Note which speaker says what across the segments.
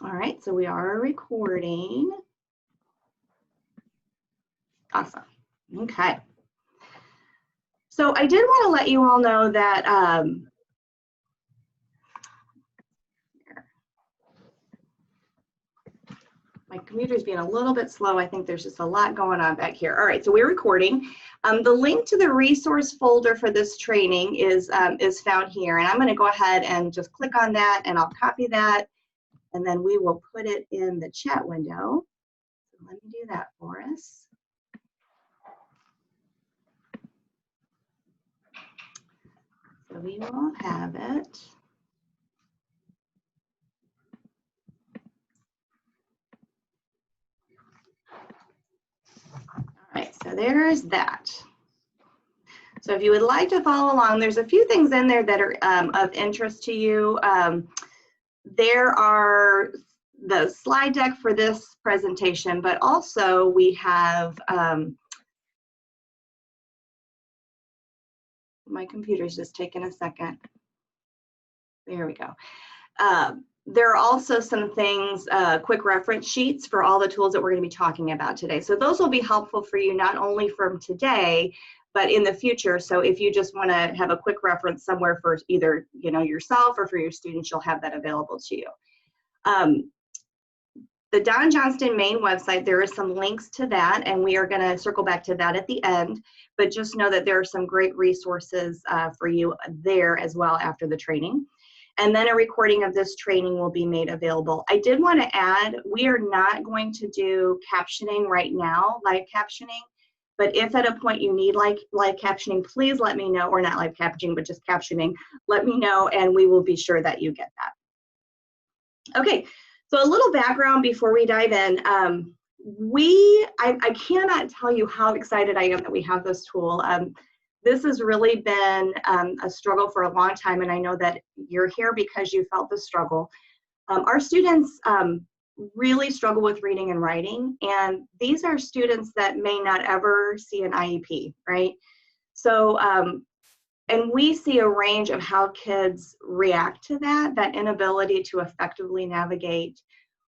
Speaker 1: All right, so we are recording. Awesome. Okay. So I did want to let you all know that my computer's being a little bit slow. I think there's just a lot going on back here. All right, so we're recording. The link to the resource folder for this training is found here, and I'm going to go ahead and just click on that, and I'll copy that, and then we will put it in the chat window. So let me do that for us. So we will have it. All right, so there's that. So if you would like to follow along, there's a few things in there that are of interest to you. There are the slide deck for this presentation, but also we have, my computer's just taking a second. There we go. There are also some things, quick reference sheets for all the tools that we're going to be talking about today. So those will be helpful for you not only from today, but in the future. So if you just want to have a quick reference somewhere for either yourself or for your students, you'll have that available to you. The Don Johnston main website, there are some links to that, and we are going to circle back to that at the end. But just know that there are some great resources for you there as well after the training. And then a recording of this training will be made available. I did want to add, we are not going to do captioning right now, live captioning. But if at a point you need live captioning, please let me know, or not live captioning, but just captioning, let me know, and we will be sure that you get that. Okay, so a little background before we dive in. I cannot tell you how excited I am that we have this tool. This has really been a struggle for a long time, and I know that you're here because you felt the struggle. Our students really struggle with reading and writing, and these are students that may not ever see an IEP, right? So, and we see a range of how kids react to that inability to effectively navigate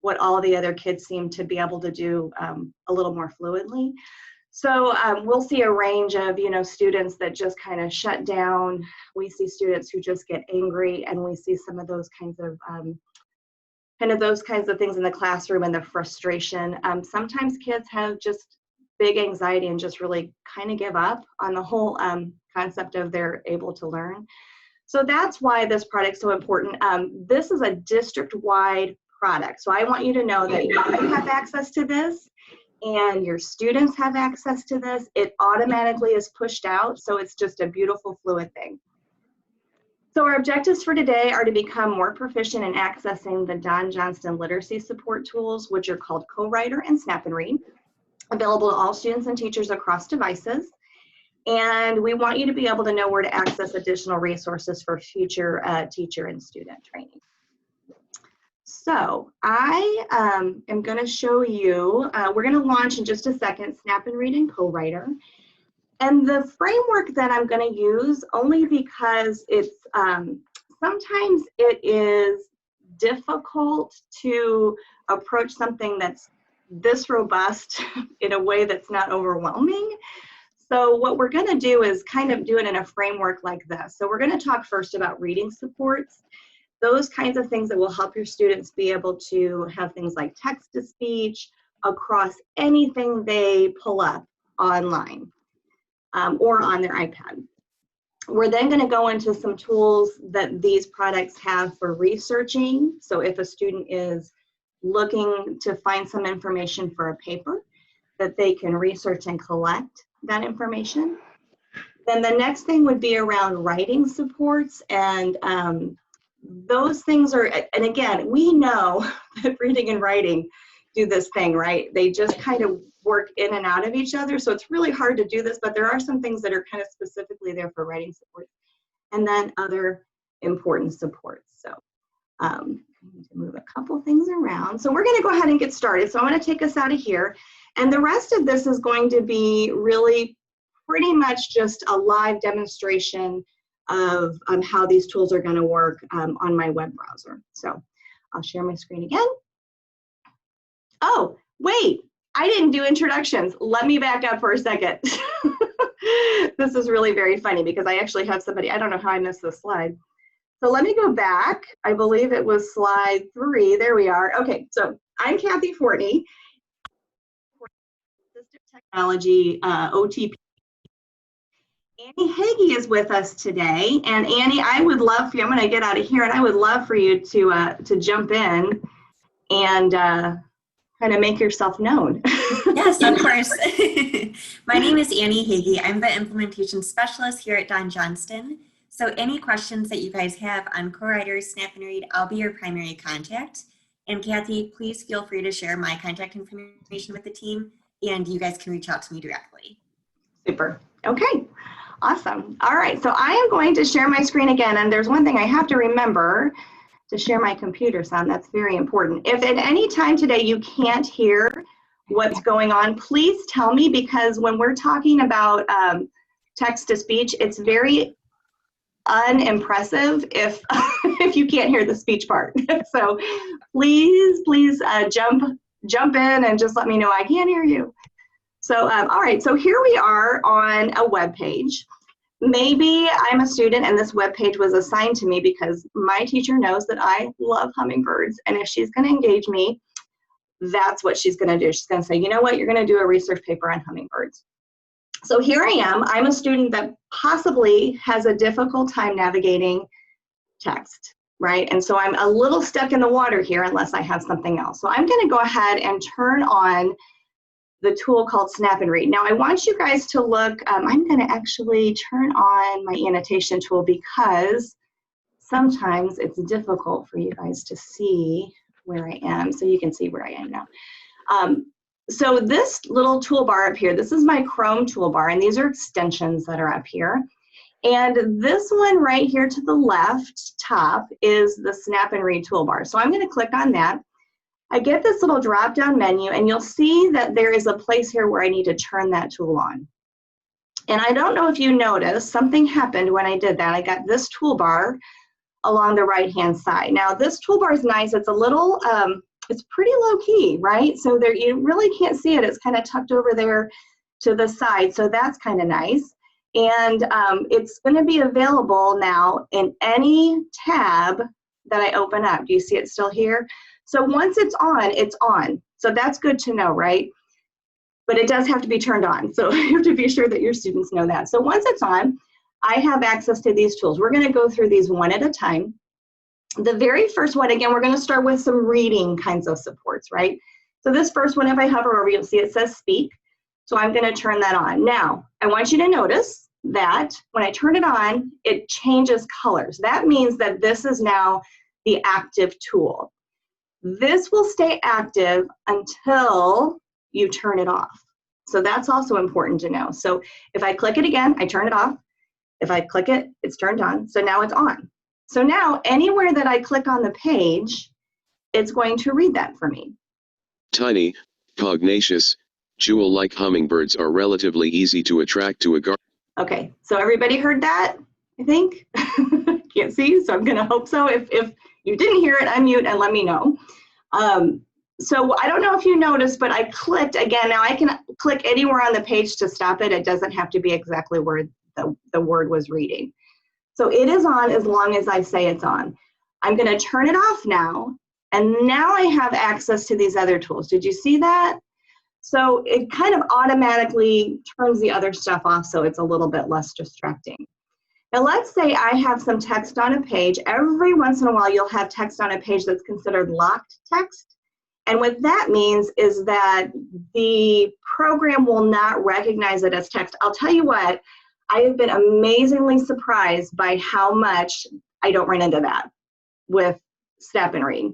Speaker 1: what all the other kids seem to be able to do a little more fluidly. So we'll see a range of, students that just kind of shut down. We see students who just get angry, and we see some of those kinds of things in the classroom and the frustration. Sometimes kids have just big anxiety and just really kind of give up on the whole concept of they're able to learn. So that's why this product's so important. This is a district-wide product. So I want you to know that you have access to this, and your students have access to this. It automatically is pushed out, so it's just a beautiful, fluid thing. So our objectives for today are to become more proficient in accessing the Don Johnston literacy support tools, which are called Co-Writer and Snap and Read, available to all students and teachers across devices. And we want you to be able to know where to access additional resources for future teacher and student training. So I am going to show you, we're going to launch in just a second, Snap and Read and Co-Writer. And the framework that I'm going to use, only because it's sometimes it is difficult to approach something that's this robust in a way that's not overwhelming. So what we're going to do is kind of do it in a framework like this. So we're going to talk first about reading supports, those kinds of things that will help your students be able to have things like text-to-speech across anything they pull up online. Or on their iPad. We're then going to go into some tools that these products have for researching. So if a student is looking to find some information for a paper, that they can research and collect that information. Then the next thing would be around writing supports, and those things are, and again, we know that reading and writing do this thing, right? They just kind of work in and out of each other. So it's really hard to do this, but there are some things that are kind of specifically there for writing support, and then other important supports. So I need to move a couple things around. So we're going to go ahead and get started. So I'm going to take us out of here. And the rest of this is going to be really pretty much just a live demonstration of how these tools are going to work on my web browser. So I'll share my screen again. Oh, wait, I didn't do introductions. Let me back up for a second. This is really very funny because I actually have somebody, I don't know how I missed this slide. So let me go back. I believe it was slide 3. There we are. Okay, so I'm Kathy Fortney, Assistive Technology OTP. Annie Hagee is with us today. And Annie, I would love for you, I'm going to get out of here, and I would love for you to jump in and kind of make yourself known.
Speaker 2: Yes, of course. My name is Annie Hagee. I'm the implementation specialist here at Johnston. So any questions that you guys have on Co-Writer, Snap and Read, I'll be your primary contact. And Kathy, please feel free to share my contact information with the team, and you guys can reach out to me directly.
Speaker 1: Super. Okay. Awesome. All right. So I am going to share my screen again. And there's one thing I have to remember to share my computer sound. That's very important. If at any time today you can't hear what's going on, please tell me, because when we're talking about text to speech, it's very unimpressive if if you can't hear the speech part. So please jump in and just let me know I can't hear you. So all right, so here we are on a web page. Maybe I'm a student and this web page was assigned to me because my teacher knows that I love hummingbirds, and if she's going to engage me, that's what she's going to do. She's going to say, you know what, you're going to do a research paper on hummingbirds. So here I am. I'm a student that possibly has a difficult time navigating text, right? And so I'm a little stuck in the water here unless I have something else. So I'm going to go ahead and turn on the tool called Snap and Read. Now I want you guys to look, I'm going to actually turn on my annotation tool because sometimes it's difficult for you guys to see where I am. So you can see where I am now. So this little toolbar up here, this is my Chrome toolbar, and these are extensions that are up here. And this one right here to the left top is the Snap and Read toolbar. So I'm going to click on that. I get this little drop-down menu, and you'll see that there is a place here where I need to turn that tool on. And I don't know if you noticed, something happened when I did that. I got this toolbar along the right-hand side. Now, this toolbar is nice. It's a little, it's pretty low-key, right? So there, you really can't see it. It's kind of tucked over there to the side, so that's kind of nice. And it's going to be available now in any tab that I open up. Do you see it still here? So once it's on, it's on. So that's good to know, right? But it does have to be turned on. So you have to be sure that your students know that. So once it's on, I have access to these tools. We're going to go through these one at a time. The very first one, again, we're going to start with some reading kinds of supports, right? So this first one, if I hover over, you'll see it says speak. So I'm going to turn that on. Now, I want you to notice that when I turn it on, it changes colors. That means that this is now the active tool. This will stay active until you turn it off. So that's also important to know. So if I click it again, I turn it off. If I click it, it's turned on. So now it's on. So now anywhere that I click on the page, it's going to read that for me.
Speaker 3: Tiny, pugnacious, jewel-like hummingbirds are relatively easy to attract to a garden.
Speaker 1: Okay, so everybody heard that, I think? Can't see, so I'm gonna hope so. If you didn't hear it, unmute and let me know. So I don't know if you noticed, but I clicked again. Now I can click anywhere on the page to stop it. It doesn't have to be exactly where the word was reading. So it is on as long as I say it's on. I'm gonna turn it off now, and now I have access to these other tools. Did you see that? So it kind of automatically turns the other stuff off so it's a little bit less distracting. Now let's say I have some text on a page. Every once in a while you'll have text on a page that's considered locked text. And what that means is that the program will not recognize it as text. I'll tell you what, I have been amazingly surprised by how much I don't run into that with Snap and Read.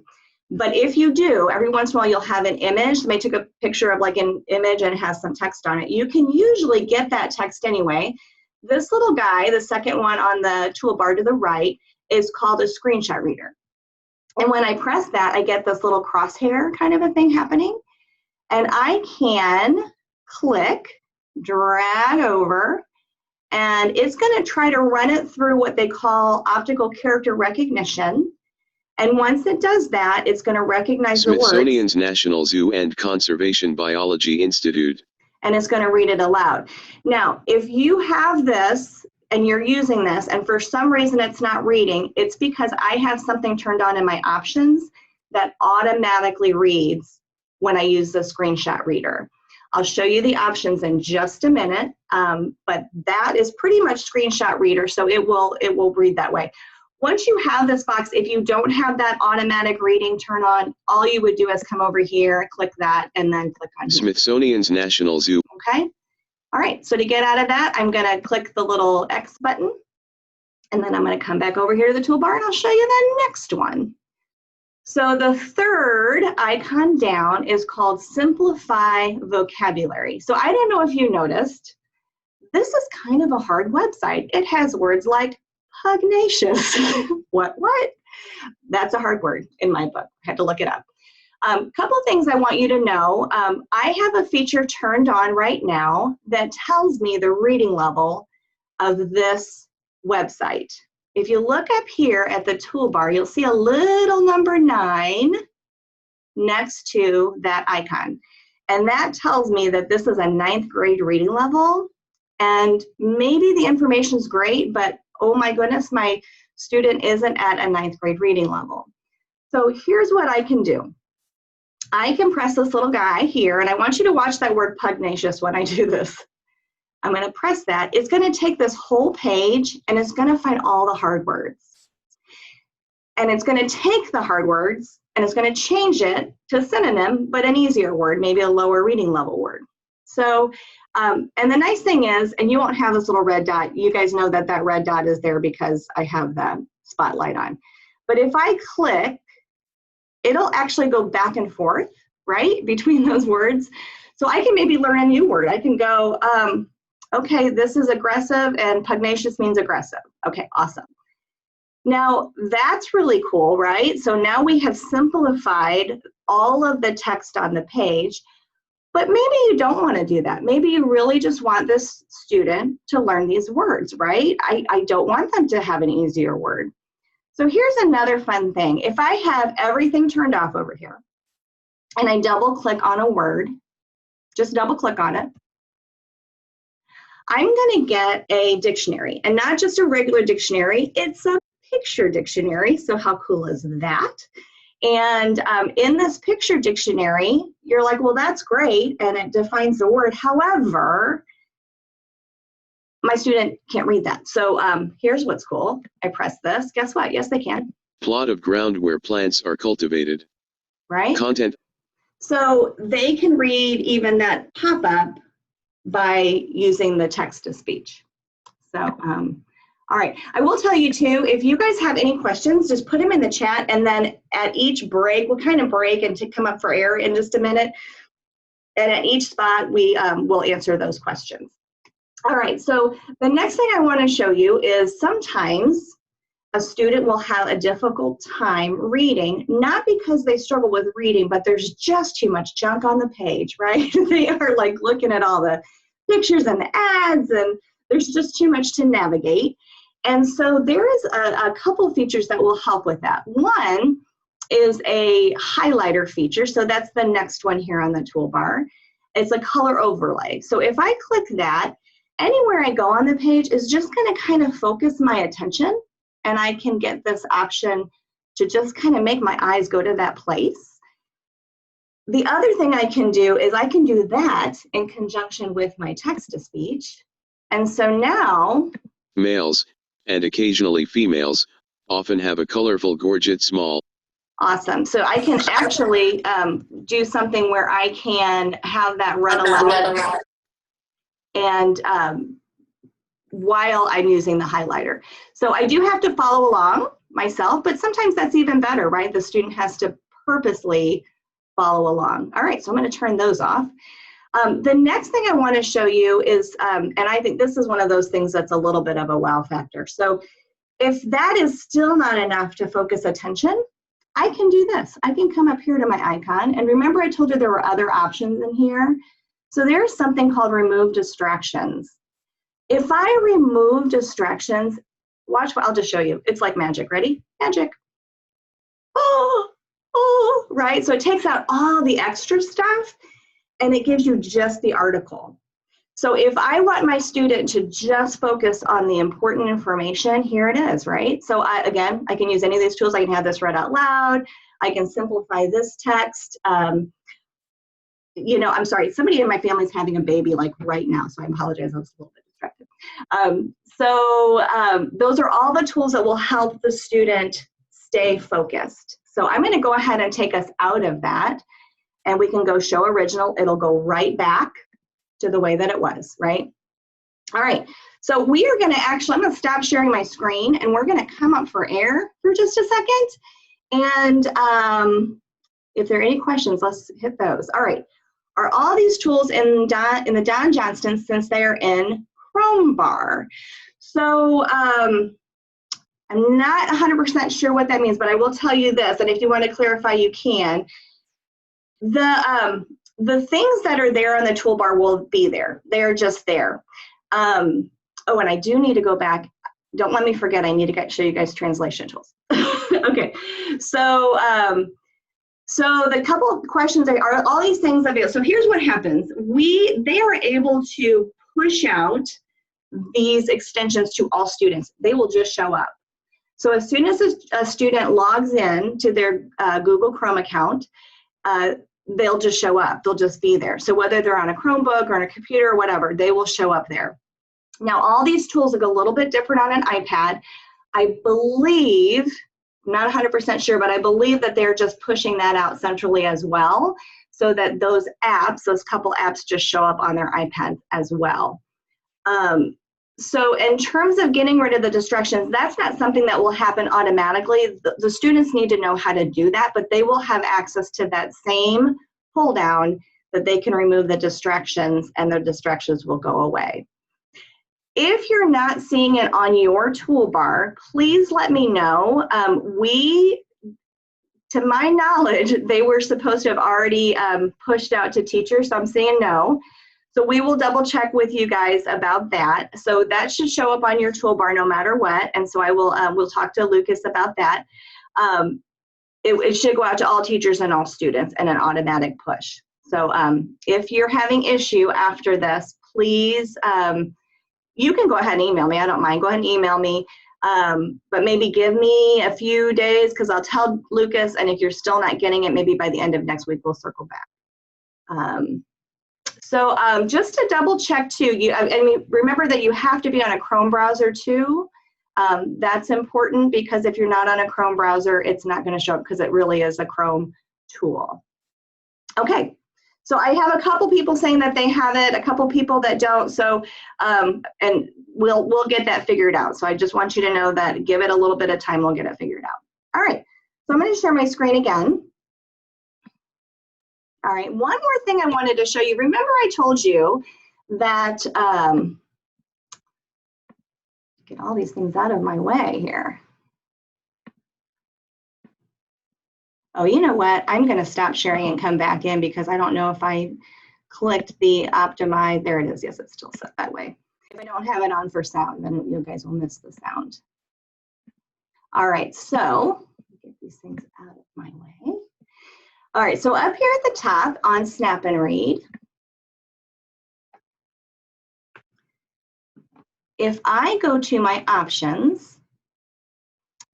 Speaker 1: But if you do, every once in a while you'll have an image. Somebody took a picture of like an image and it has some text on it. You can usually get that text anyway. This little guy, the second one on the toolbar to the right, is called a screenshot reader. And when I press that, I get this little crosshair kind of a thing happening. And I can click, drag over, and it's going to try to run it through what they call optical character recognition. And once it does that, it's going to recognize the words.
Speaker 3: Smithsonian's National Zoo and Conservation Biology Institute.
Speaker 1: And it's going to read it aloud. Now, if you have this and you're using this and for some reason it's not reading, it's because I have something turned on in my options that automatically reads when I use the screenshot reader. I'll show you the options in just a minute, but that is pretty much screenshot reader, so it will read that way. Once you have this box, if you don't have that automatic reading turn on, all you would do is come over here, click that, and then click on here.
Speaker 3: Smithsonian's National Zoo.
Speaker 1: Okay? All right, so to get out of that, I'm gonna click the little X button, and then I'm gonna come back over here to the toolbar, and I'll show you the next one. So the third icon down is called Simplify Vocabulary. So I don't know if you noticed, this is kind of a hard website. It has words like pugnacious. What? That's a hard word in my book. I had to look it up. Couple things I want you to know. I have a feature turned on right now that tells me the reading level of this website. If you look up here at the toolbar, you'll see a little number 9 next to that icon. And that tells me that this is a 9th grade reading level. And maybe the information's great, but oh my goodness, my student isn't at a 9th grade reading level. So here's what I can do. I can press this little guy here, and I want you to watch that word pugnacious when I do this. I'm going to press that. It's going to take this whole page, and it's going to find all the hard words. And it's going to take the hard words, and it's going to change it to a synonym, but an easier word, maybe a lower reading level word. So, and the nice thing is, and you won't have this little red dot, you guys know that that red dot is there because I have the spotlight on. But if I click, it'll actually go back and forth, right, between those words. So I can maybe learn a new word. I can go, okay, this is aggressive and pugnacious means aggressive. Okay, awesome. Now that's really cool, right? So now we have simplified all of the text on the page. But maybe you don't want to do that. Maybe you really just want this student to learn these words, right? I don't want them to have an easier word. So here's another fun thing. If I have everything turned off over here and I double click on a word, just double click on it, I'm going to get a dictionary, and not just a regular dictionary, it's a picture dictionary. So how cool is that? And in this picture dictionary, you're like, well, that's great, and it defines the word. However, my student can't read that. So here's what's cool. I press this. Guess what? Yes, they can.
Speaker 3: Plot of ground where plants are cultivated.
Speaker 1: Right?
Speaker 3: Content.
Speaker 1: So they can read even that pop-up by using the text-to-speech. So, all right, I will tell you too, if you guys have any questions, just put them in the chat, and then at each break, we'll kind of break and come up for air in just a minute. And at each spot, we will answer those questions. All right, so the next thing I want to show you is sometimes a student will have a difficult time reading, not because they struggle with reading, but there's just too much junk on the page, right? They are like looking at all the pictures and the ads, and there's just too much to navigate. And so there is a couple features that will help with that. One is a highlighter feature. So that's the next one here on the toolbar. It's a color overlay. So if I click that, anywhere I go on the page is just going to kind of focus my attention, and I can get this option to just kind of make my eyes go to that place. The other thing I can do is I can do that in conjunction with my text-to-speech. And so now,
Speaker 3: Males, and occasionally females, often have a colorful gorget small.
Speaker 1: Awesome. So I can actually do something where I can have that read aloud and while I'm using the highlighter. So I do have to follow along myself, but sometimes that's even better, right? The student has to purposely follow along. All right, so I'm going to turn those off. The next thing I want to show you is, and I think this is one of those things that's a little bit of a wow factor. So if that is still not enough to focus attention, I can do this. I can come up here to my icon. And remember I told you there were other options in here? So there's something called remove distractions. If I remove distractions, watch what I'll just show you. It's like magic. Ready? Magic. right? So it takes out all the extra stuff and it gives you just the article. So if I want my student to just focus on the important information, here it is, right? So again, I can use any of these tools. I can have this read out loud. I can simplify this text. You know, I'm sorry, somebody in my family is having a baby like right now, so I apologize, I was a little bit distracted. Those are all the tools that will help the student stay focused. So I'm gonna go ahead and take us out of that, and we can go show original. It'll go right back to the way that it was, right? All right, so we are gonna actually, I'm gonna stop sharing my screen, and we're gonna come up for air for just a second. And if there are any questions, let's hit those. All right. Are all these tools in the Don Johnston since they are in Chrome bar? So I'm not 100% sure what that means, but I will tell you this, and if you want to clarify, you can. The things that are there on the toolbar will be there. They're just there. Oh, and I do need to go back. Don't let me forget, I need to show you guys translation tools. Okay, so the couple of questions are all these things available. So here's what happens. They are able to push out these extensions to all students. They will just show up. So as soon as a student logs in to their Google Chrome account, they'll just show up. They'll just be there. So whether they're on a Chromebook or on a computer or whatever, they will show up there. Now all these tools look a little bit different on an iPad. I believe, I'm not 100% sure, but I believe that they're just pushing that out centrally as well, so that those couple apps just show up on their iPads as well. So in terms of getting rid of the distractions, that's not something that will happen automatically. The students need to know how to do that, but they will have access to that same pull down that they can remove the distractions, and the distractions will go away. If you're not seeing it on your toolbar, please let me know. To my knowledge, they were supposed to have already pushed out to teachers, so I'm saying no. So we will double check with you guys about that. So that should show up on your toolbar no matter what, and so I will we'll talk to Lucas about that. It should go out to all teachers and all students in an automatic push. So if you're having issue after this, please, you can go ahead and email me. I don't mind. Go ahead and email me. But maybe give me a few days, because I'll tell Lucas, and if you're still not getting it, maybe by the end of next week, we'll circle back. Just to double check too, remember that you have to be on a Chrome browser too. That's important, because if you're not on a Chrome browser, it's not going to show up, because it really is a Chrome tool. Okay. So I have a couple people saying that they have it, a couple people that don't. So, and we'll get that figured out. So I just want you to know that, give it a little bit of time, we'll get it figured out. All right, so I'm going to share my screen again. All right, one more thing I wanted to show you. Remember I told you that, get all these things out of my way here. Oh, you know what? I'm going to stop sharing and come back in, because I don't know if I clicked the optimize. There it is. Yes, it's still set that way. If I don't have it on for sound, then you guys will miss the sound. All right, so get these things out of my way. All right, so up here at the top on Snap and Read, if I go to my options,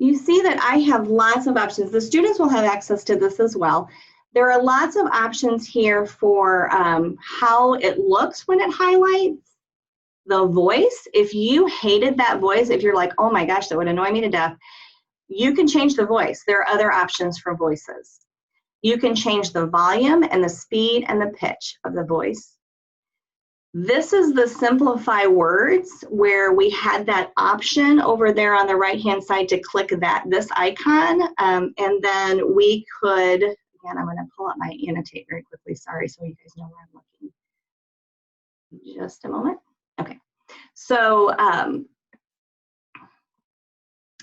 Speaker 1: you see that I have lots of options. The students will have access to this as well. There are lots of options here for how it looks when it highlights. The voice, if you hated that voice, if you're like, oh my gosh, that would annoy me to death, you can change the voice. There are other options for voices. You can change the volume and the speed and the pitch of the voice. This is the simplify words, where we had that option over there on the right-hand side to click this icon, and then we could, again, I'm going to pull up my annotate very quickly, sorry, so you guys know where I'm looking. Just a moment. Okay, so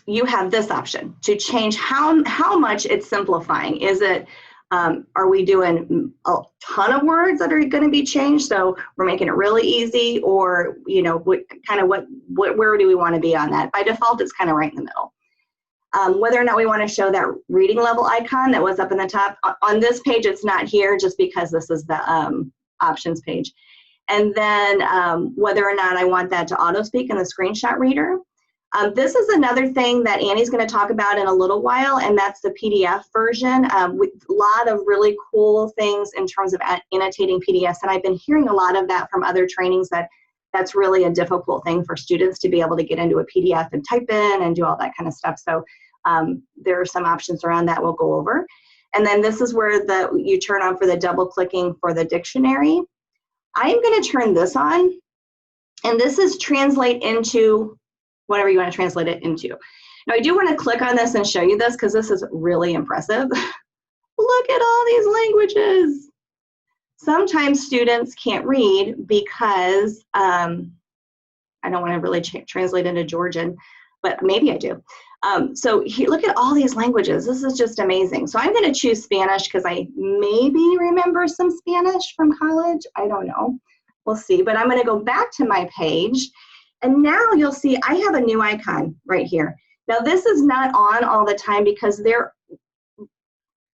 Speaker 1: you have this option to change how much it's simplifying. Is it, are we doing a ton of words that are going to be changed, so we're making it really easy, or where do we want to be on that? By default, it's kind of right in the middle. Whether or not we want to show that reading level icon that was up in the top. On this page, it's not here just because this is the options page. And then whether or not I want that to auto speak in the screenshot reader. This is another thing that Annie's going to talk about in a little while, and that's the PDF version with a lot of really cool things in terms of annotating PDFs. And I've been hearing a lot of that from other trainings that's really a difficult thing for students to be able to get into a PDF and type in and do all that kind of stuff. So there are some options around that we'll go over. And then this is where you turn on for the double clicking for the dictionary. I'm going to turn this on, and this is translate into whatever you want to translate it into. Now, I do want to click on this and show you this because this is really impressive. Look at all these languages. Sometimes students can't read because I don't want to really translate into Georgian, but maybe I do. So here, look at all these languages. This is just amazing. So I'm going to choose Spanish because I maybe remember some Spanish from college. I don't know. We'll see. But I'm going to go back to my page. And now you'll see I have a new icon right here. Now this is not on all the time because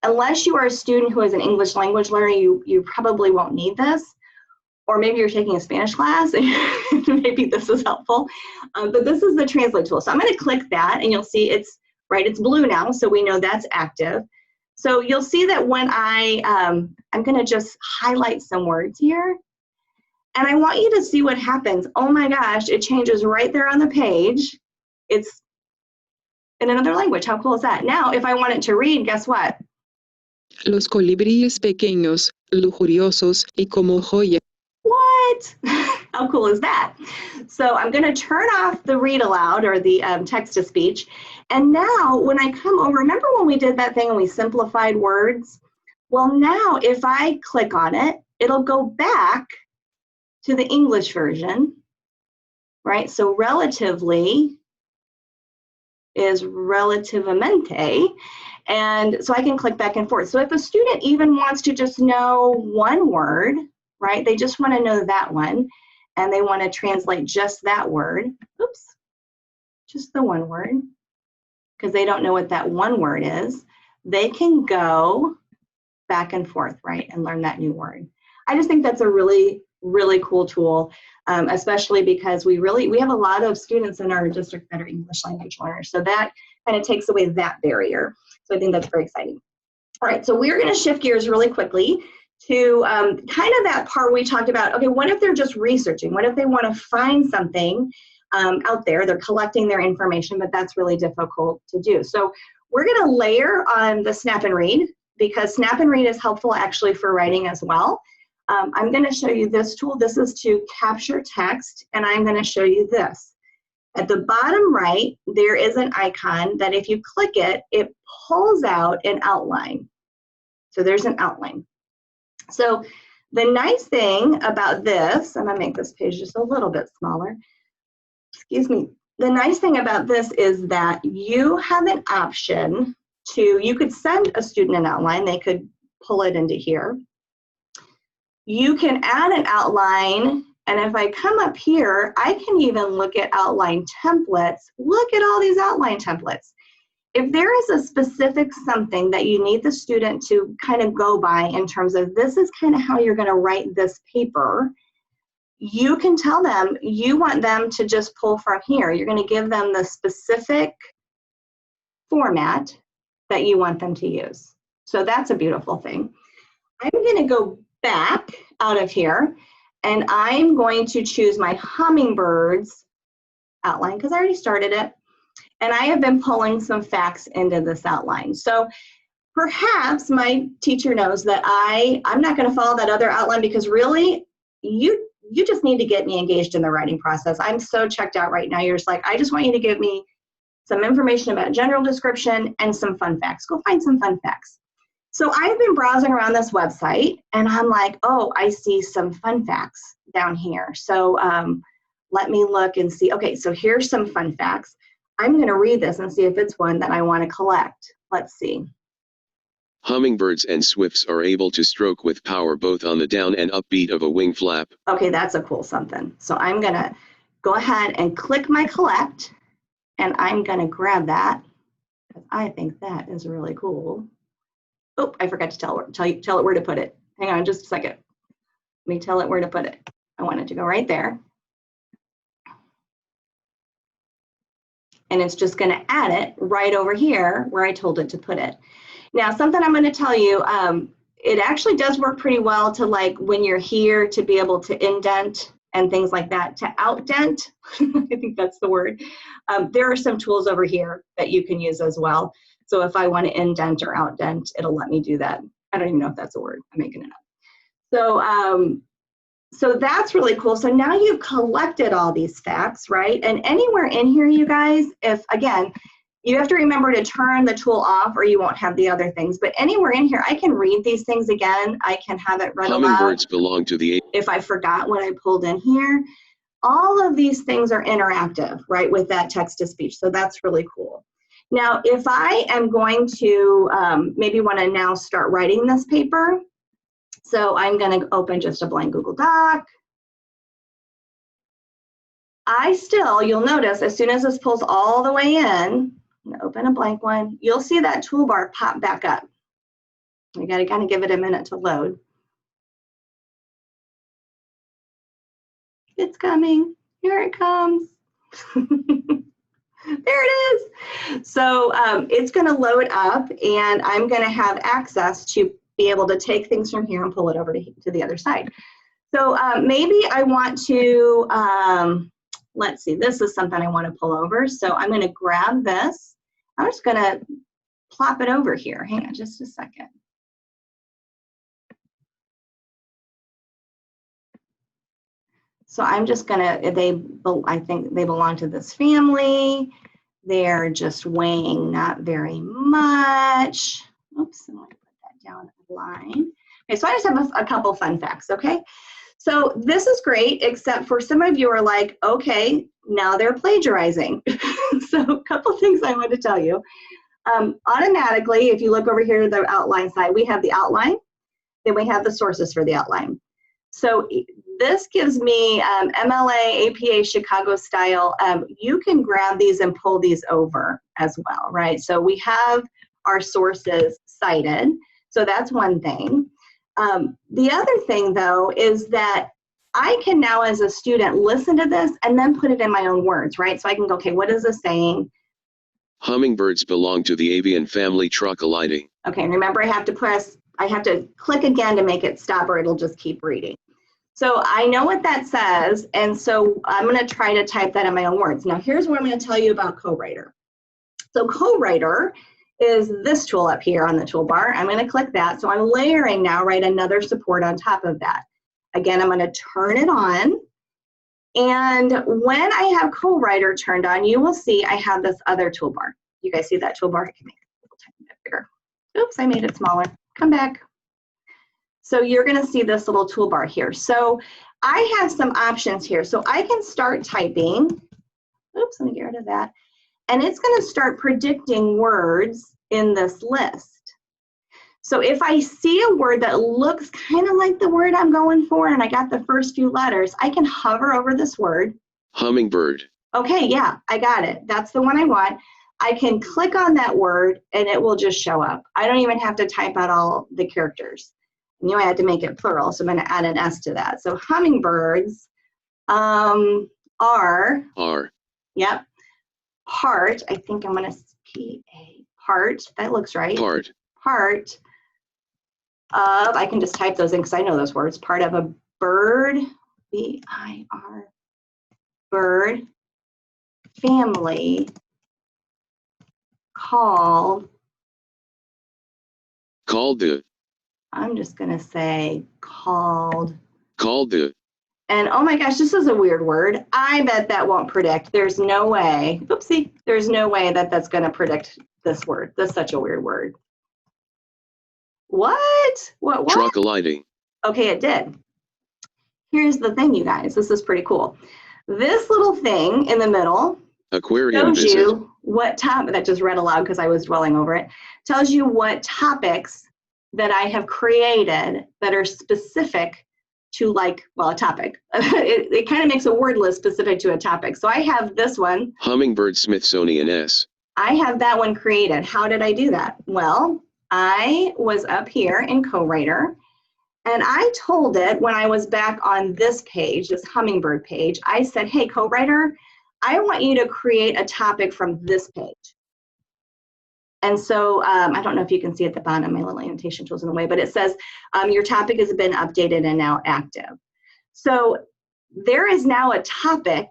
Speaker 1: unless you are a student who is an English language learner, you probably won't need this. Or maybe you're taking a Spanish class and maybe this is helpful. But this is the translate tool. So I'm going to click that and you'll see it's blue now. So we know that's active. So you'll see that when I'm going to just highlight some words here. And I want you to see what happens. Oh my gosh, it changes right there on the page. It's in another language. How cool is that? Now, if I want it to read, guess what?
Speaker 4: Los colibríes pequeños, lujuriosos y como joya.
Speaker 1: What? How cool is that? So I'm going to turn off the read aloud or the text-to-speech. And now when I come over, remember when we did that thing and we simplified words? Well, now if I click on it, it'll go back to the English version, right? So relatively is relativamente. And so I can click back and forth. So if a student even wants to just know one word, right? They just want to know that one, and they want to translate just that word. Oops, just the one word, because they don't know what that one word is. They can go back and forth, right, and learn that new word. I just think that's a really, really cool tool, especially because we have a lot of students in our district that are English language learners. So that kind of takes away that barrier. So I think that's very exciting. All right, so we're going to shift gears really quickly to kind of that part we talked about. Okay, what if they're just researching? What if they want to find something out there? They're collecting their information, but that's really difficult to do. So we're going to layer on the Snap and Read because Snap and Read is helpful actually for writing as well. I'm going to show you this tool. This is to capture text, and I'm going to show you this. At the bottom right, there is an icon that if you click it, it pulls out an outline. So there's an outline. So the nice thing about this, I'm going to make this page just a little bit smaller. Excuse me. The nice thing about this is that you have an option you could send a student an outline. They could pull it into here. You can add an outline, and if I come up here, I can even look at outline templates. Look at all these outline templates. If there is a specific something that you need the student to kind of go by in terms of this is kind of how you're going to write this paper, you can tell them you want them to just pull from here. You're going to give them the specific format that you want them to use. So that's a beautiful thing. I'm going to go back out of here, and I'm going to choose my hummingbirds outline because I already started it. And I have been pulling some facts into this outline. So perhaps my teacher knows that I'm not going to follow that other outline because really, you just need to get me engaged in the writing process. I'm so checked out right now. You're just like, I just want you to give me some information about general description and some fun facts. Go find some fun facts. So I've been browsing around this website, and I'm like, oh, I see some fun facts down here. So let me look and see. Okay, so here's some fun facts. I'm going to read this and see if it's one that I want to collect. Let's see.
Speaker 3: Hummingbirds and swifts are able to stroke with power both on the down and up beat of a wing flap.
Speaker 1: Okay, that's a cool something. So I'm going to go ahead and click my collect, and I'm going to grab that. because I think that is really cool. Oh, I forgot to tell it where to put it. Hang on just a second. Let me tell it where to put it. I want it to go right there. And it's just going to add it right over here where I told it to put it. Now, something I'm going to tell you, it actually does work pretty well to, like, when you're here, to be able to indent and things like that, to outdent. I think that's the word. There are some tools over here that you can use as well. So if I want to indent or outdent, it'll let me do that. I don't even know if that's a word. I'm making it up. So that's really cool. So now you've collected all these facts, right? And anywhere in here, you guys, if, again, you have to remember to turn the tool off or you won't have the other things. But anywhere in here, I can read these things again. I can have it read aloud.
Speaker 3: Hummingbirds belong to the
Speaker 1: If I forgot what I pulled in here, all of these things are interactive, right, with that text-to-speech. So that's really cool. Now, if I am going to maybe want to now start writing this paper, so I'm going to open just a blank Google Doc. You'll notice as soon as this pulls all the way in, I'm going to open a blank one, you'll see that toolbar pop back up. You got to kind of give it a minute to load. It's coming. Here it comes. There it is. So it's going to load up, and I'm going to have access to be able to take things from here and pull it over to the other side. So maybe I want to, let's see, this is something I want to pull over. So I'm going to grab this. I'm just going to plop it over here. Hang on just a second. So I'm just going to, I think they belong to this family. They're just weighing not very much. Oops, I'm going to put that down a line. Okay, so I just have a couple fun facts, okay? So this is great, except for some of you are like, okay, now they're plagiarizing. So a couple things I want to tell you. Automatically, if you look over here to the outline side, we have the outline, then we have the sources for the outline. So this gives me MLA, APA, Chicago style. You can grab these and pull these over as well, right? So we have our sources cited. So that's one thing. The other thing, though, is that I can now, as a student, listen to this and then put it in my own words, right? So I can go, okay, what is this saying?
Speaker 3: Hummingbirds belong to the avian family Trochilidae.
Speaker 1: Okay, and remember I have to click again to make it stop, or it'll just keep reading. So I know what that says, and so I'm going to try to type that in my own words. Now here's what I'm going to tell you about CoWriter. So CoWriter is this tool up here on the toolbar. I'm going to click that. So I'm layering now, right, another support on top of that. Again, I'm going to turn it on. And when I have CoWriter turned on, you will see I have this other toolbar. You guys see that toolbar? I can make it a little tiny bit bigger. Oops, I made it smaller. Come back. So you're going to see this little toolbar here. So I have some options here. So I can start typing. Oops, let me get rid of that. And it's going to start predicting words in this list. So if I see a word that looks kind of like the word I'm going for, and I got the first few letters, I can hover over this word.
Speaker 3: Hummingbird. Okay,
Speaker 1: yeah, I got it. That's the one I want. I can click on that word and it will just show up. I don't even have to type out all the characters. I knew I had to make it plural, so I'm going to add an S to that. So hummingbirds are, yep, part, I think I'm going to P-A, part, that looks right. Part of, I can just type those in because I know those words, part of a bird, B-I-R, bird family called the, I'm just going to say called the. And oh my gosh, this is a weird word. I bet that won't predict. There's no way, oopsie, there's no way that that's going to predict this word. That's such a weird word. What? Trochilidae. Okay, it did. Here's the thing, you guys. This is pretty cool. This little thing in the middle
Speaker 3: aquarium
Speaker 1: shows you what topic, that just read aloud because I was dwelling over it, tells you what topics that I have created that are specific to, like, well, a topic. It kind of makes a word list specific to a topic. So I have this one.
Speaker 3: Hummingbird Smithsonian S.
Speaker 1: I have that one created. How did I do that? Well, I was up here in Co-Writer, and I told it when I was back on this page, this Hummingbird page, I said, hey, Co-Writer, I want you to create a topic from this page. And so I don't know if you can see at the bottom, my little annotation tool's in the way, but it says your topic has been updated and now active. So there is now a topic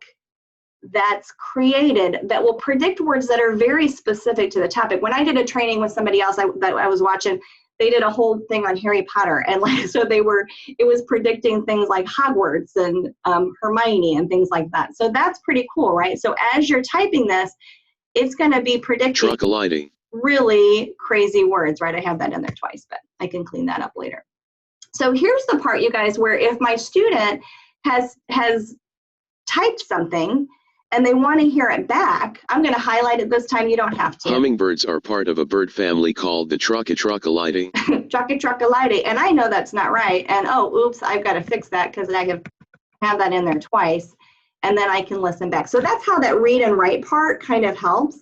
Speaker 1: that's created that will predict words that are very specific to the topic. When I did a training with somebody else that I was watching, they did a whole thing on Harry Potter, and like so it was predicting things like Hogwarts and Hermione and things like that. So that's pretty cool, right? So as you're typing this, it's going to be predicting
Speaker 3: Truck-a-lighting.
Speaker 1: really crazy words, right? I have that in there twice, but I can clean that up later. So here's the part, you guys, where if my student has typed something and they want to hear it back, I'm going to highlight it this time. You don't have to.
Speaker 3: Hummingbirds are part of a bird family called the truck-a-lighting.
Speaker 1: Truck-a-lighting. And I know that's not right. And oh, oops, I've got to fix that because I have that in there twice. And then I can listen back. So that's how that read and write part kind of helps.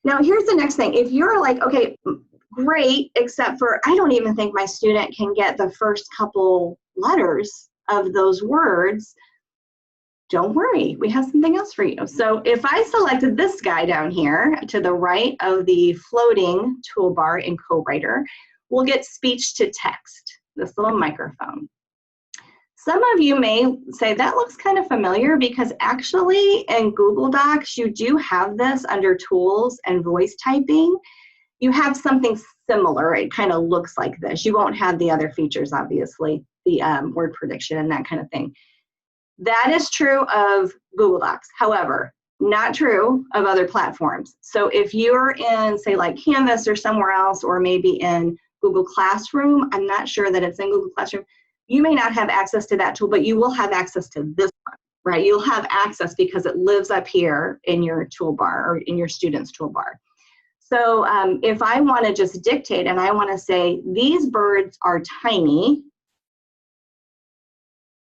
Speaker 1: Now, here's the next thing. If you're like, okay, great, except for I don't even think my student can get the first couple letters of those words, don't worry, we have something else for you. So if I selected this guy down here to the right of the floating toolbar in Co-Writer, we'll get speech to text, this little microphone. Some of you may say that looks kind of familiar because actually in Google Docs, you do have this under tools and voice typing. You have something similar. It kind of looks like this. You won't have the other features, obviously, the word prediction and that kind of thing. That is true of Google Docs. However, not true of other platforms. So if you're in, say, like Canvas or somewhere else, or maybe in Google Classroom, I'm not sure that it's in Google Classroom, you may not have access to that tool, but you will have access to this one, right? You'll have access because it lives up here in your toolbar or in your student's toolbar. So if I want to just dictate and I want to say, these birds are tiny,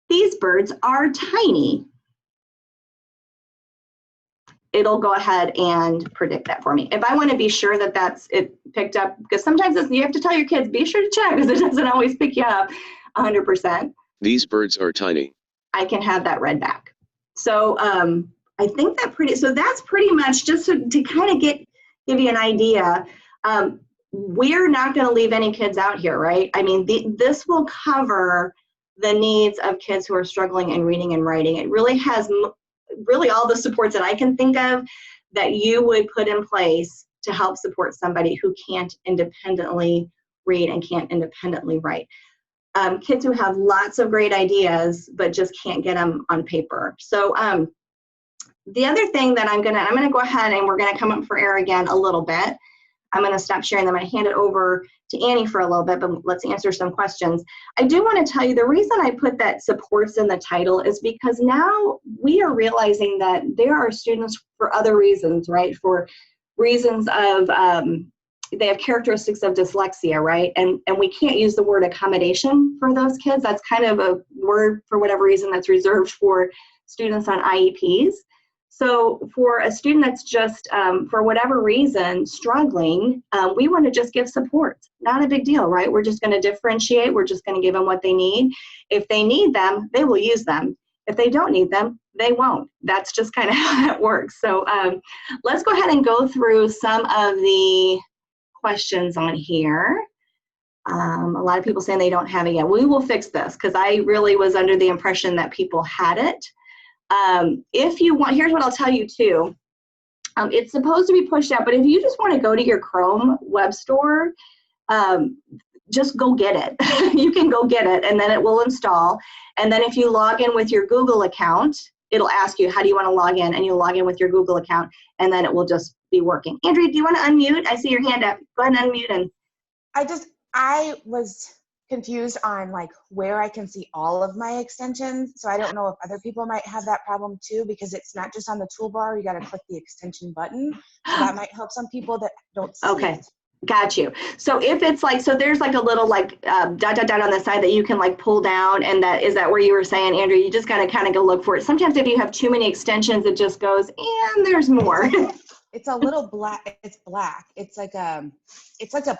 Speaker 1: these birds are tiny, it'll go ahead and predict that for me. If I want to be sure that that's it picked up, because sometimes you have to tell your kids, be sure to check because it doesn't always pick you up 100%.
Speaker 3: These birds are tiny.
Speaker 1: I can have that read back. So I think that's pretty much just to kind of give you an idea. We're not going to leave any kids out here, right? I mean, this will cover the needs of kids who are struggling in reading and writing. It really has all the supports that I can think of that you would put in place to help support somebody who can't independently read and can't independently write. Kids who have lots of great ideas but just can't get them on paper. So the other thing that I'm gonna go ahead and we're gonna come up for air again a little bit. I'm gonna stop sharing them. I'm gonna hand it over to Annie for a little bit, but let's answer some questions. I do wanna tell you the reason I put that supports in the title is because now we are realizing that there are students for other reasons, right? For reasons of, they have characteristics of dyslexia, right? And we can't use the word accommodation for those kids. That's kind of a word, for whatever reason, that's reserved for students on IEPs. So for a student that's just, for whatever reason, struggling, we want to just give support. Not a big deal, right? We're just going to differentiate. We're just going to give them what they need. If they need them, they will use them. If they don't need them, they won't. That's just kind of how that works. So let's go ahead and go through some of the questions on here. A lot of people saying they don't have it yet. We will fix this because I really was under the impression that people had it. If you want, here's what I'll tell you too. It's supposed to be pushed out, but if you just want to go to your Chrome web store, just go get it. You can go get it and then it will install. And then if you log in with your Google account, it'll ask you, how do you want to log in? And you'll log in with your Google account and then it will just be working. Andrea, do you want to unmute? I see your hand up. Go ahead and unmute. And
Speaker 5: I was confused on like where I can see all of my extensions. So I don't know if other people might have that problem too, because it's not just on the toolbar. You got to click the extension button. So that might help some people that don't see it.
Speaker 1: Got you. So if it's like, so there's like a little like dot on the side that you can like pull down, and is that where you were saying, Andrea, you just got to kind of go look for it. Sometimes if you have too many extensions, it just goes, and there's more.
Speaker 5: It's a little black. It's black. It's like a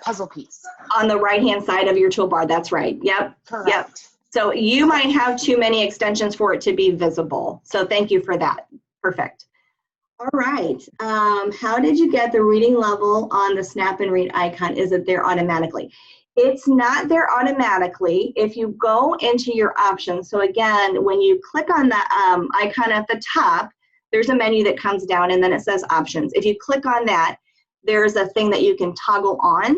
Speaker 5: puzzle piece.
Speaker 1: On the right-hand side of your toolbar, that's right. Yep.
Speaker 5: Correct.
Speaker 1: Yep. So you might have too many extensions for it to be visible. So thank you for that. Perfect. All right. How did you get the reading level on the Snap and Read icon? Is it there automatically? It's not there automatically. If you go into your options, so again, when you click on the icon at the top, there's a menu that comes down and then it says options. If you click on that, there's a thing that you can toggle on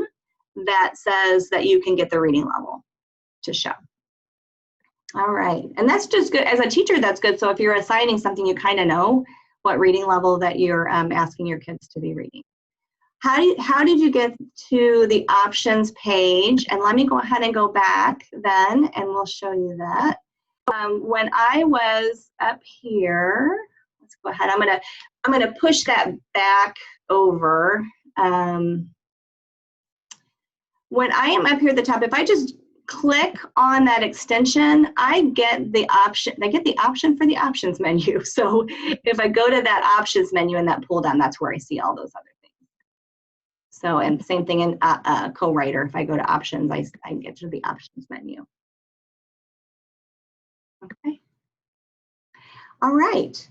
Speaker 1: that says that you can get the reading level to show. All right, and that's just good. As a teacher, that's good. So if you're assigning something, you kind of know what reading level that you're asking your kids to be reading. How did you get to the options page? And let me go ahead and go back then, and we'll show you that. When I was up here, let's go ahead. I'm gonna push that back over. When I am up here at the top, if I just click on that extension, I get the option for the options menu. So if I go to that options menu and that pull down, that's where I see all those other things. So, and same thing in co-writer. If I go to options, I can get to the options menu. Okay. All right.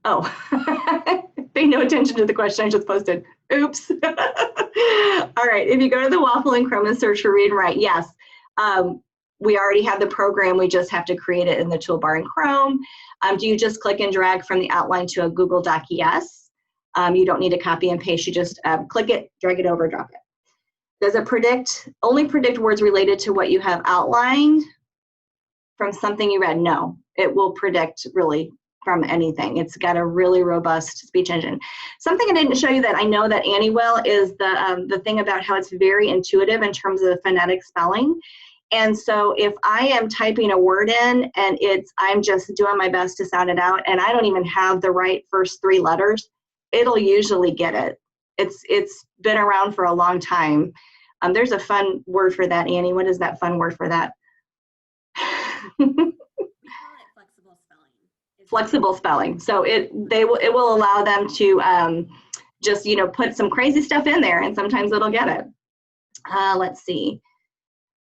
Speaker 1: Oh, pay no attention to the question I just posted. Oops. All right, if you go to the Waffle and Chrome and search for Read and Write, yes, we already have the program. We just have to create it in the toolbar in Chrome. Do you just click and drag from the outline to a Google Doc? Yes. You don't need to copy and paste. You just click it, drag it over, drop it. Does it only predict words related to what you have outlined from something you read? No, it will predict really from anything. It's got a really robust speech engine. Something I didn't show you that I know that Annie will is the thing about how it's very intuitive in terms of the phonetic spelling. And so if I am typing a word in and I'm just doing my best to sound it out and I don't even have the right first 3 letters, it'll usually get it. It's been around for a long time. There's a fun word for that, Annie. What is that fun word for that? Flexible spelling. So it will allow them to just put some crazy stuff in there, and sometimes it'll get it. Let's see.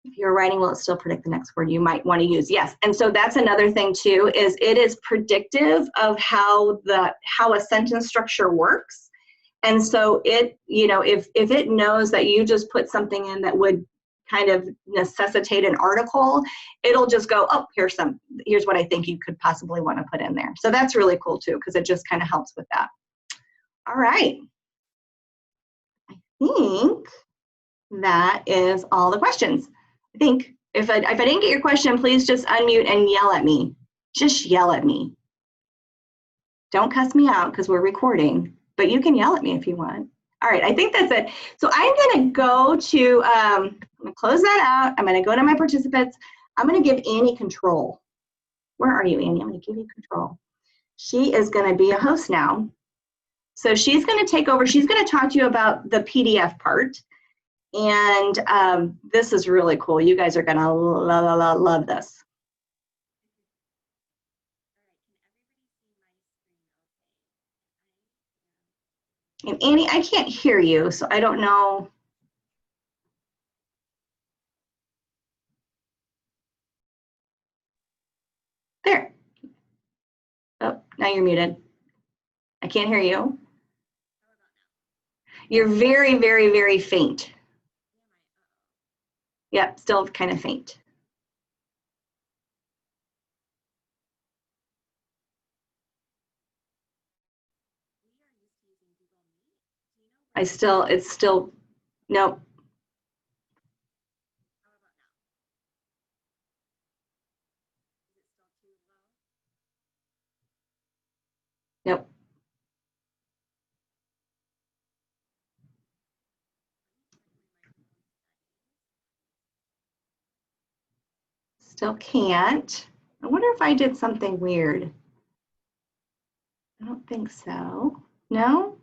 Speaker 1: If you're writing, will it still predict the next word you might want to use? Yes. And so that's another thing too, is it is predictive of how a sentence structure works. And so it, if it knows that you just put something in that would kind of necessitate an article, it'll just go, oh, here's what I think you could possibly want to put in there. So that's really cool too, because it just kind of helps with that. All right. I think that is all the questions. I think if I didn't get your question, please just unmute and yell at me. Just yell at me. Don't cuss me out because we're recording, but you can yell at me if you want. All right, I think that's it. So I'm gonna go to, I'm gonna close that out. I'm gonna go to my participants. I'm gonna give Annie control. Where are you, Annie? I'm gonna give you control. She is gonna be a host now. So she's gonna take over. She's gonna talk to you about the PDF part. And this is really cool. You guys are gonna love this. And Annie, I can't hear you, so I don't know. There. Oh, now you're muted. I can't hear you. You're very, very, very faint. Yep, still kind of faint. It's still, nope. Nope. Still can't. I wonder if I did something weird. I don't think so. No?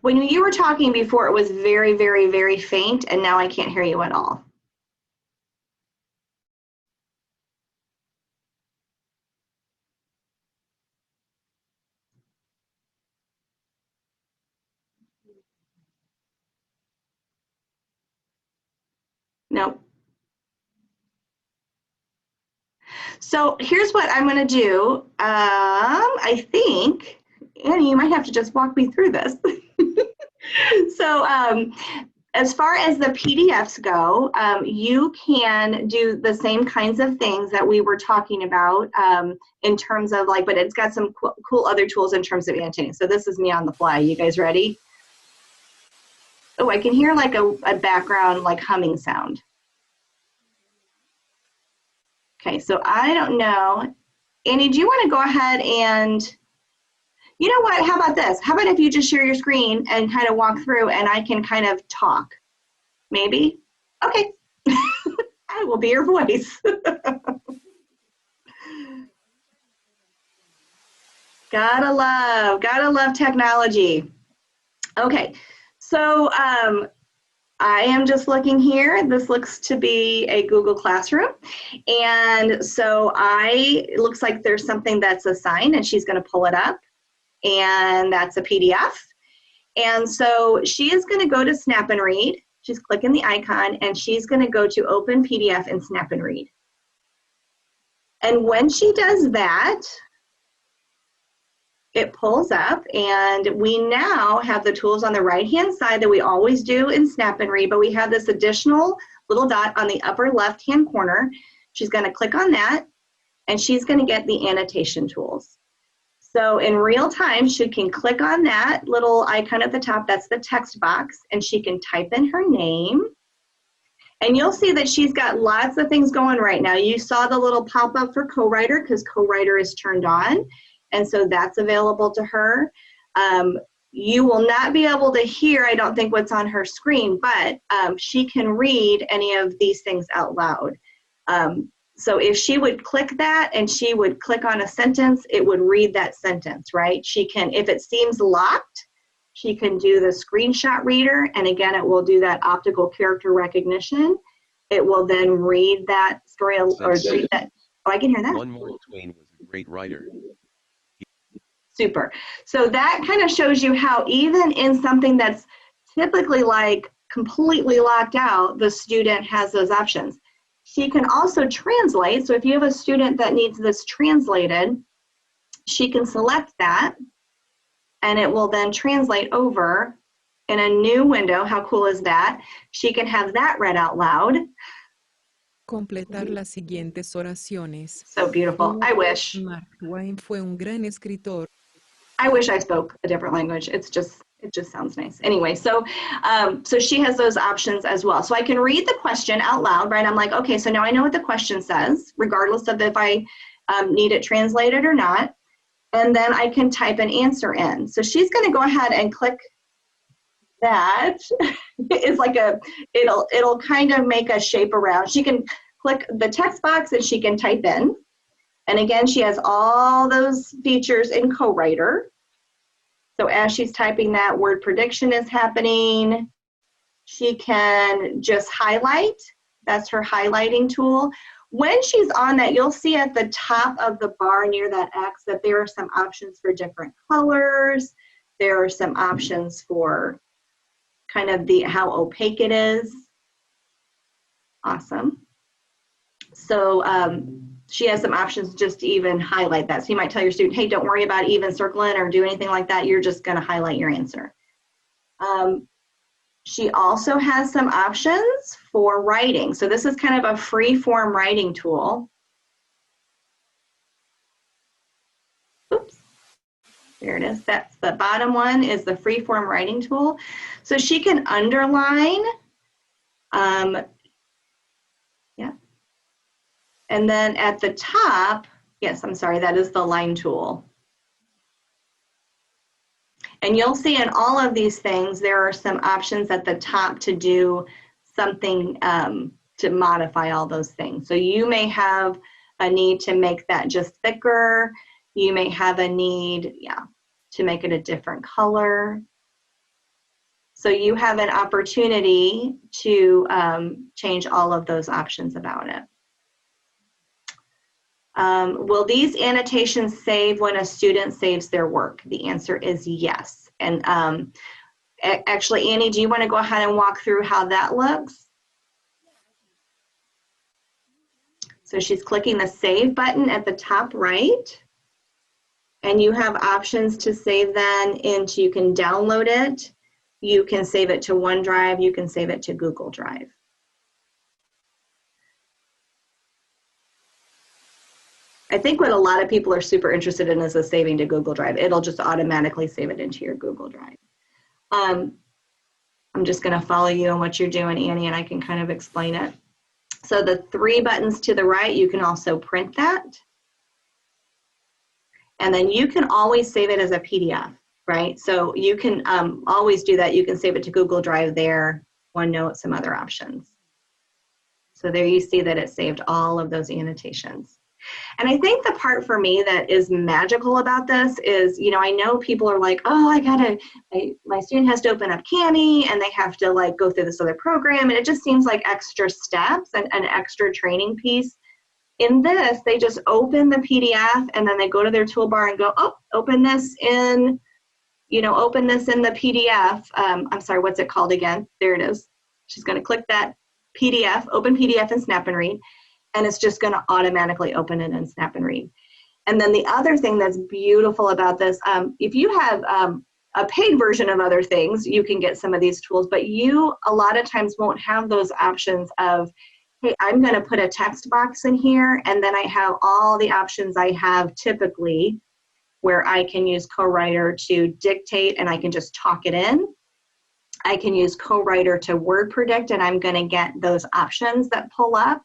Speaker 1: When you were talking before, it was very, very, very faint, and now I can't hear you at all. So here's what I'm going to do. I think, Annie, you might have to just walk me through this. So as far as the PDFs go, you can do the same kinds of things that we were talking about in terms of like, but it's got some cool other tools in terms of annotating. So this is me on the fly. You guys ready? Oh, I can hear like a background like humming sound. Okay, so I don't know. Annie, do you want to go ahead and, you know what, how about this? How about if you just share your screen and kind of walk through and I can kind of talk? Maybe? Okay. I will be your voice. Gotta love technology. Okay, so I am just looking here. This looks to be a Google Classroom. And so it looks like there's something that's assigned and she's gonna pull it up and that's a PDF. And so she is gonna go to Snap and Read. She's clicking the icon and she's gonna go to Open PDF and Snap and Read. And when she does that, it pulls up and we now have the tools on the right-hand side that we always do in Snap and Read, but we have this additional little dot on the upper left-hand corner. She's gonna click on that and she's gonna get the annotation tools. So in real time, she can click on that little icon at the top, that's the text box, and she can type in her name. And you'll see that she's got lots of things going right now. You saw the little pop-up for co-writer because co-writer is turned on. And so that's available to her. You will not be able to hear, I don't think, what's on her screen, but she can read any of these things out loud. So if she would click that and she would click on a sentence, it would read that sentence, right? She can, if it seems locked, she can do the screenshot reader, and again, it will do that optical character recognition. It will then read that story or read that. Oh, I can hear that.
Speaker 3: One Mark Twain was a great writer.
Speaker 1: Super. So that kind of shows you how even in something that's typically like completely locked out, the student has those options. She can also translate. So if you have a student that needs this translated, she can select that and it will then translate over in a new window. How cool is that? She can have that read out loud.
Speaker 4: Completar las siguientes oraciones.
Speaker 1: So beautiful. I wish.
Speaker 4: Mark Twain fue un gran escritor.
Speaker 1: I wish I spoke a different language. It just sounds nice. Anyway, so so she has those options as well. So I can read the question out loud, right? I'm like, okay, so now I know what the question says, regardless of if I need it translated or not. And then I can type an answer in. So she's going to go ahead and click that. It's like it'll kind of make a shape around. She can click the text box and she can type in. And again, she has all those features in co-writer. So as she's typing that, word prediction is happening. She can just highlight. That's her highlighting tool. When she's on that, you'll see at the top of the bar near that X that there are some options for different colors. There are some options for kind of how opaque it is. Awesome. So she has some options just to even highlight that. So you might tell your student, hey, don't worry about even circling or do anything like that. You're just going to highlight your answer. She also has some options for writing. So this is kind of a free form writing tool. Oops, there it is. That's the bottom one is the free form writing tool. So she can underline, yeah. And then at the top, yes, I'm sorry, that is the line tool. And you'll see in all of these things, there are some options at the top to do something to modify all those things. So you may have a need to make that just thicker. You may have a need, to make it a different color. So you have an opportunity to change all of those options about it. Will these annotations save when a student saves their work? The answer is yes. And actually, Annie, do you want to go ahead and walk through how that looks? So she's clicking the save button at the top right. And you have options to save then into, you can download it, you can save it to OneDrive, you can save it to Google Drive. I think what a lot of people are super interested in is the saving to Google Drive. It'll just automatically save it into your Google Drive. I'm just going to follow you on what you're doing, Annie, and I can kind of explain it. So the 3 buttons to the right, you can also print that. And then you can always save it as a PDF, right? So you can always do that. You can save it to Google Drive there, OneNote, some other options. So there you see that it saved all of those annotations. And I think the part for me that is magical about this is, you know, I know people are like, oh, my student has to open up Kami and they have to like go through this other program. And it just seems like extra steps and an extra training piece. In this, they just open the PDF and then they go to their toolbar and go, oh, open this in, you know, open this in the PDF. I'm sorry, what's it called again? There it is. She's going to click that PDF, open PDF in Snap and Read, and it's just going to automatically open it in Snap and Read. And then the other thing that's beautiful about this, if you have a paid version of other things, you can get some of these tools, but you a lot of times won't have those options of, hey, I'm going to put a text box in here, and then I have all the options I have typically where I can use CoWriter to dictate and I can just talk it in. I can use CoWriter to word predict, and I'm going to get those options that pull up.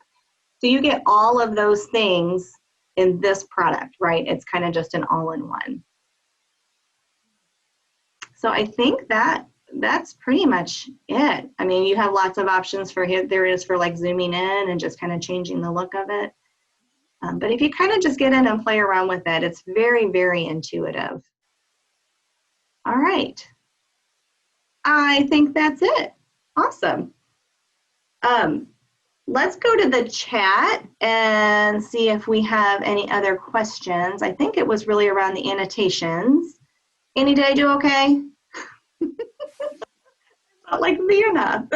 Speaker 1: So you get all of those things in this product, right? It's kind of just an all-in-one. So I think that's pretty much it. I mean, you have lots of options for here. There is for like zooming in and just kind of changing the look of it. But if you kind of just get in and play around with it, it's very, very intuitive. All right. I think that's it. Awesome. Let's go to the chat and see if we have any other questions. I think it was really around the annotations. Annie, did I do okay? Not like Vienna.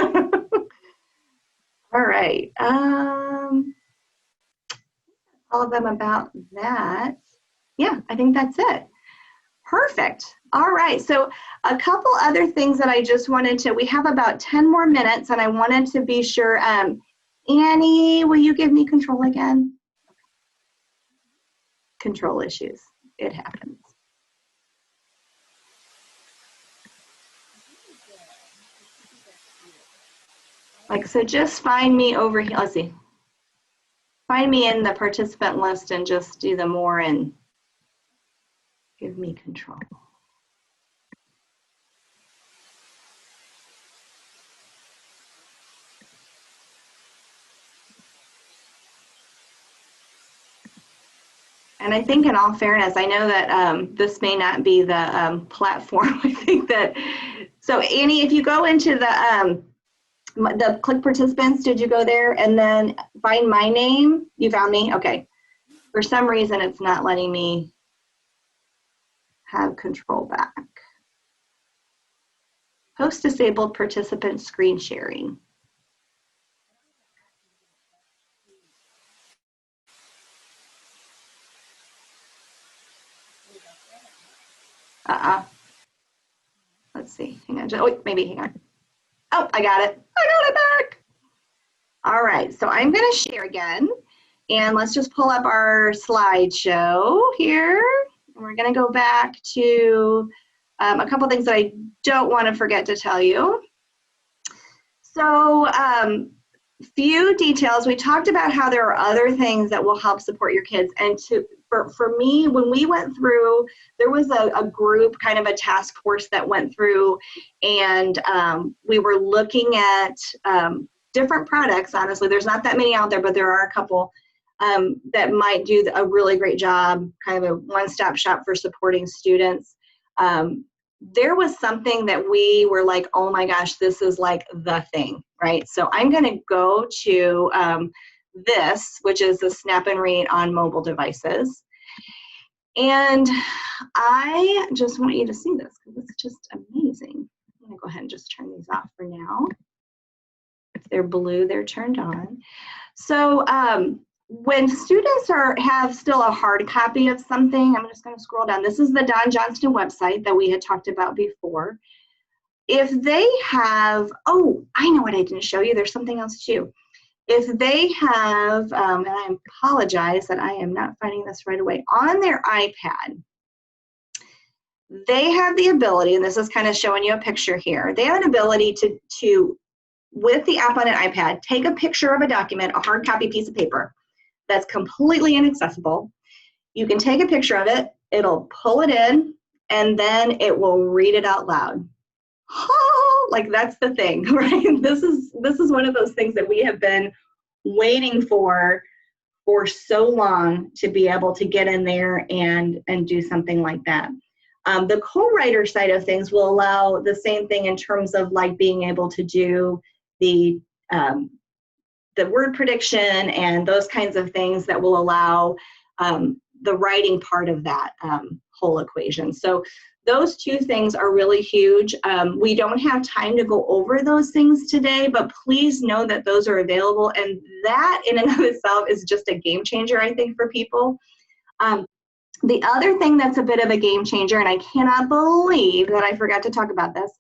Speaker 1: All right. All of them about that. Yeah, I think that's it. Perfect. All right. So a couple other things that I just wanted to, we have about 10 more minutes and I wanted to be sure. Annie, will you give me control again? Control issues. It happens. Like, so just find me over here. Let's see. Find me in the participant list and just do the more and give me control. And I think in all fairness, I know that this may not be the platform. I think that, so Annie, if you go into the click participants, did you go there and then find my name? You found me? Okay. For some reason, it's not letting me have control back. Post disabled participant screen sharing. Let's see. Hang on. Oh, maybe hang on. Oh, I got it. I got it back. All right. So I'm going to share again. And let's just pull up our slideshow here. And we're going to go back to a couple things that I don't want to forget to tell you. So few details. We talked about how there are other things that will help support your kids. And for me, when we went through, there was a group, kind of a task force that went through, and we were looking at different products. Honestly, there's not that many out there, but there are a couple that might do a really great job, kind of a one-stop shop for supporting students. There was something that we were like, oh my gosh, this is like the thing, right? So I'm going to go to this, which is the Snap and Read on mobile devices. And I just want you to see this because it's just amazing. I'm going to go ahead and just turn these off for now. If they're blue, they're turned on. So when students have still a hard copy of something, I'm just going to scroll down. This is the Don Johnston website that we had talked about before. If they have, oh, I know what I didn't show you. There's something else too. If they have, and I apologize that I am not finding this right away, on their iPad, they have the ability, and this is kind of showing you a picture here, they have an ability to with the app on an iPad, take a picture of a document, a hard copy piece of paper that's completely inaccessible. You can take a picture of it, it'll pull it in, and then it will read it out loud. Oh, like that's the thing, right? This is one of those things that we have been waiting for so long to be able to get in there and do something like that. The co-writer side of things will allow the same thing in terms of like being able to do the word prediction and those kinds of things that will allow the writing part of that whole equation. So those two things are really huge. We don't have time to go over those things today, but please know that those are available, and that in and of itself is just a game changer, I think, for people. The other thing that's a bit of a game changer, and I cannot believe that I forgot to talk about this,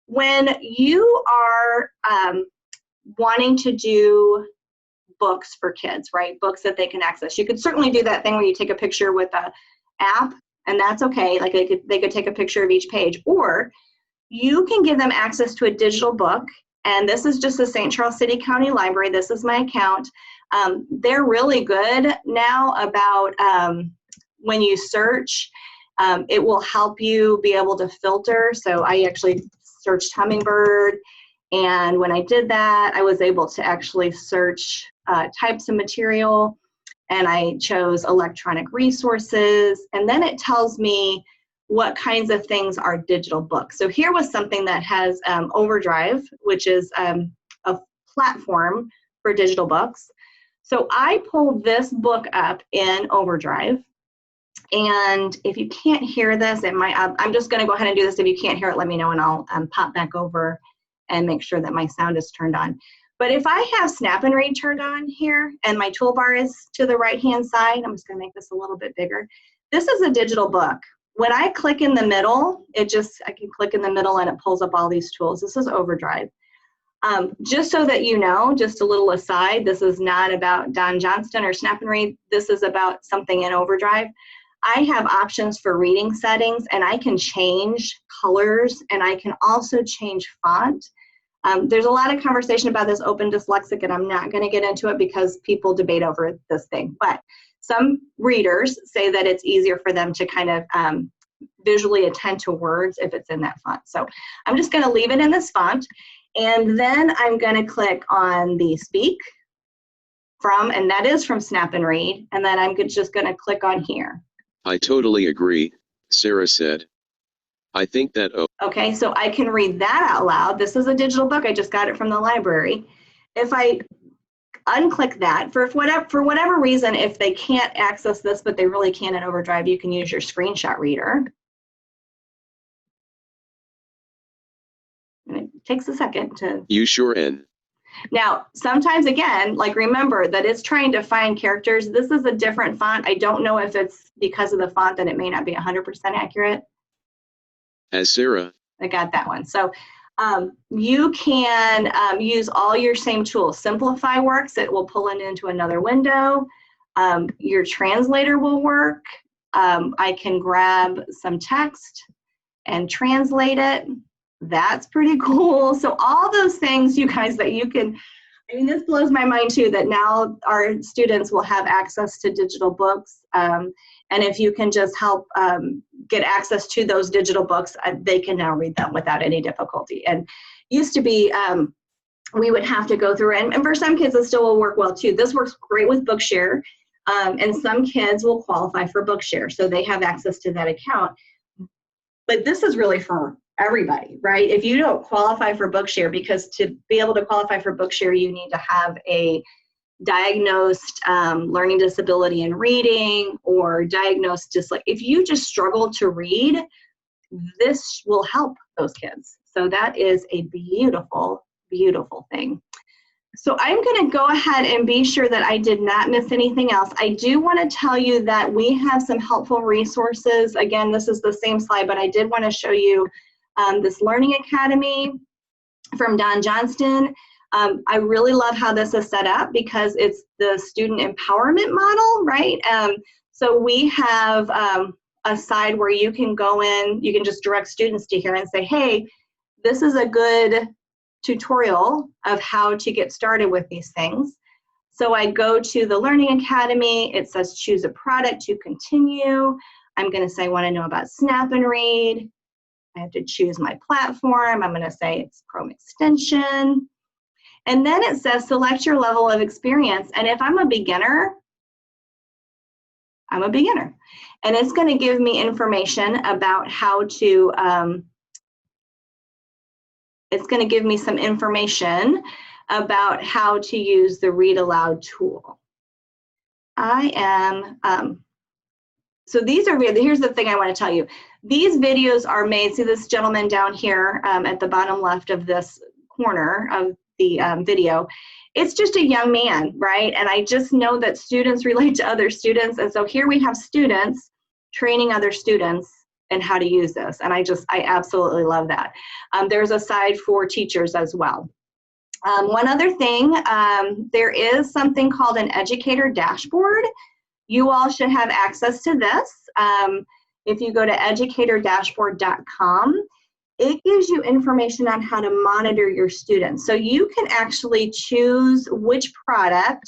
Speaker 1: when you are wanting to do books for kids, right? Books that they can access. You could certainly do that thing where you take a picture with a app, and that's okay. Like they could take a picture of each page, or you can give them access to a digital book. And this is just the St. Charles City County Library. This is my account. They're really good now about when you search, it will help you be able to filter. So I actually searched hummingbird, and when I did that, I was able to actually search types of material, and I chose electronic resources, and then it tells me what kinds of things are digital books. So here was something that has Overdrive, which is a platform for digital books. So I pulled this book up in Overdrive, and if you can't hear this, it might, I'm just going to go ahead and do this. If you can't hear it, let me know, and I'll pop back over and make sure that my sound is turned on. But if I have Snap and Read turned on here, and my toolbar is to the right-hand side, I'm just going to make this a little bit bigger. This is a digital book. When I click in the middle, I can click in the middle and it pulls up all these tools. This is Overdrive. Just so that you know, just a little aside, this is not about Don Johnston or Snap and Read. This is about something in Overdrive. I have options for reading settings, and I can change colors, and I can also change font. There's a lot of conversation about this Open Dyslexic, and I'm not going to get into it because people debate over this thing. But some readers say that it's easier for them to kind of visually attend to words if it's in that font. So I'm just going to leave it in this font, and then I'm going to click on the Speak From, and that is from Snap and Read, and then I'm just going to click on here.
Speaker 3: I totally agree, Sarah said. I think that
Speaker 1: Okay, so I can read that out loud. This is a digital book. I just got it from the library. If I unclick that, for whatever reason, if they can't access this, but they really can in Overdrive, you can use your screenshot reader. And it takes a second to...
Speaker 3: You sure in.
Speaker 1: Now, sometimes, again, like remember that it's trying to find characters. This is a different font. I don't know if it's because of the font that it may not be 100% accurate.
Speaker 3: As Sarah.
Speaker 1: I got that one. So you can use all your same tools. Simplify works. It will pull it into another window. Your translator will work. I can grab some text and translate it. That's pretty cool. So all those things, you guys, that you can, I mean, this blows my mind too, that now our students will have access to digital books. And if you can just help get access to those digital books, they can now read them without any difficulty. And used to be, we would have to go through, and for some kids it still will work well too. This works great with Bookshare, and some kids will qualify for Bookshare, so they have access to that account. But this is really for everybody, right? If you don't qualify for Bookshare, because to be able to qualify for Bookshare, you need to have a diagnosed learning disability in reading, or diagnosed if you just struggle to read, this will help those kids. So that is a beautiful, beautiful thing. So I'm going to go ahead and be sure that I did not miss anything else. I do want to tell you that we have some helpful resources. Again, this is the same slide, but I did want to show you this Learning Academy from Don Johnston. I really love how this is set up because it's the student empowerment model, right? So we have a side where you can go in, you can just direct students to here and say, hey, this is a good tutorial of how to get started with these things. So I go to the Learning Academy, it says choose a product to continue. I'm gonna say I wanna know about Snap and Read. I have to choose my platform. I'm gonna say it's Chrome extension. And then it says select your level of experience. And if I'm a beginner, I'm a beginner. And it's gonna give me information about how to, it's going to give me some information about how to use the Read Aloud tool. I am, so these are, here's the thing I want to tell you. These videos are made, see this gentleman down here at the bottom left of this corner of the video. It's just a young man, right? And I just know that students relate to other students. And so here we have students training other students and how to use this. And I absolutely love that. There's a side for teachers as well. One other thing, there is something called an educator dashboard. You all should have access to this. If you go to educatordashboard.com, it gives you information on how to monitor your students. So you can actually choose which product.